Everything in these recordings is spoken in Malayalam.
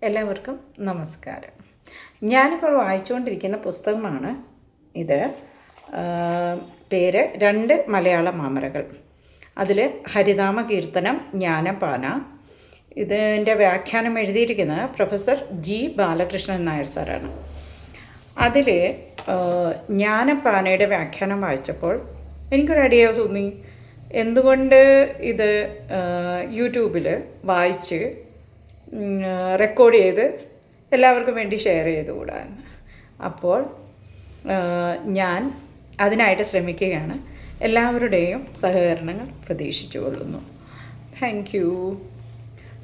എല്ലാവർക്കും നമസ്കാരം. ഞാനിപ്പോൾ വായിച്ചുകൊണ്ടിരിക്കുന്ന പുസ്തകമാണ് ഇത്. പേര് 2 മലയാള മാമരകൾ. അതിൽ ഹരിനാമ കീർത്തനം ജ്ഞാനപ്പാന. ഇതിൻ്റെ വ്യാഖ്യാനം എഴുതിയിരിക്കുന്നത് പ്രൊഫസർ ജി ബാലകൃഷ്ണൻ നായർ സാറാണ്. അതിൽ ജ്ഞാനപ്പാനയുടെ വ്യാഖ്യാനം വായിച്ചപ്പോൾ എനിക്കൊരു ഐഡിയ തോന്നി, എന്തുകൊണ്ട് ഇത് യൂട്യൂബിൽ വായിച്ച് റെക്കോർഡ് ചെയ്ത് എല്ലാവർക്കും വേണ്ടി ഷെയർ ചെയ്തുകൂടാന്ന്. അപ്പോൾ ഞാൻ അതിനായിട്ട് ശ്രമിക്കുകയാണ്. എല്ലാവരുടെയും സഹകരണങ്ങൾ പ്രതീക്ഷിച്ചുകൊള്ളുന്നു. Thank you.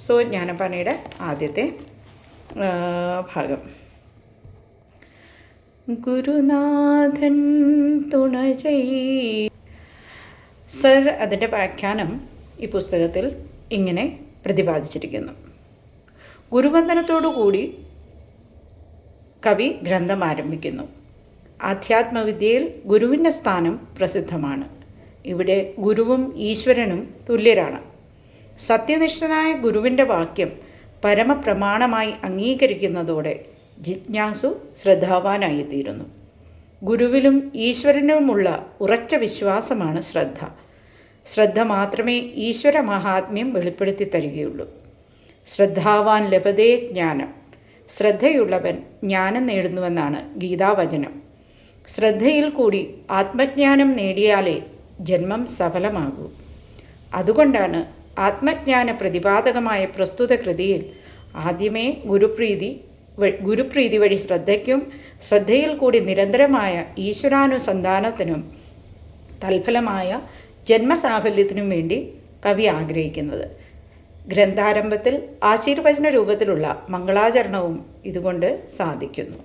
സോ ജ്ഞാനപ്പാനയുടെ ആദ്യത്തെ ഭാഗം. ഗുരുനാഥൻ തുണ ചെയ്. സർ അതിൻ്റെ വ്യാഖ്യാനം ഈ പുസ്തകത്തിൽ ഇങ്ങനെ പ്രതിപാദിച്ചിരിക്കുന്നു. ഗുരുവന്ദനത്തോടുകൂടി കവി ഗ്രന്ഥം ആരംഭിക്കുന്നു. ആധ്യാത്മവിദ്യയിൽ ഗുരുവിൻ്റെ സ്ഥാനം പ്രസിദ്ധമാണ്. ഇവിടെ ഗുരുവും ഈശ്വരനും തുല്യരാണ്. സത്യനിഷ്ഠനായ ഗുരുവിൻ്റെ വാക്യം പരമപ്രമാണമായി അംഗീകരിക്കുന്നതോടെ ജിജ്ഞാസു ശ്രദ്ധാവാനായിത്തീരുന്നു. ഗുരുവിലും ഈശ്വരനുമുള്ള ഉറച്ച വിശ്വാസമാണ് ശ്രദ്ധ. ശ്രദ്ധ മാത്രമേ ഈശ്വര മഹാത്മ്യം വെളിപ്പെടുത്തി തരികയുള്ളൂ. ശ്രദ്ധാവാൻ ലഭതേ ജ്ഞാനം. ശ്രദ്ധയുള്ളവൻ ജ്ഞാനം നേടുന്നുവെന്നാണ് ഗീതാവചനം. ശ്രദ്ധയിൽ കൂടി ആത്മജ്ഞാനം നേടിയാലേ ജന്മം സഫലമാകൂ. അതുകൊണ്ടാണ് ആത്മജ്ഞാന പ്രതിപാദകമായ പ്രസ്തുത കൃതിയിൽ ആദ്യമേ ഗുരുപ്രീതി വഴി ശ്രദ്ധയ്ക്കും ശ്രദ്ധയിൽ കൂടി നിരന്തരമായ ഈശ്വരാനുസന്ധാനത്തിനും തൽഫലമായ ജന്മസാഫല്യത്തിനും വേണ്ടി കവി ആഗ്രഹിക്കുന്നത്. ഗ്രന്ഥാരംഭത്തിൽ ആശീർവചന രൂപത്തിലുള്ള മംഗളാചരണവും ഇതുകൊണ്ട് സാധിക്കുന്നു.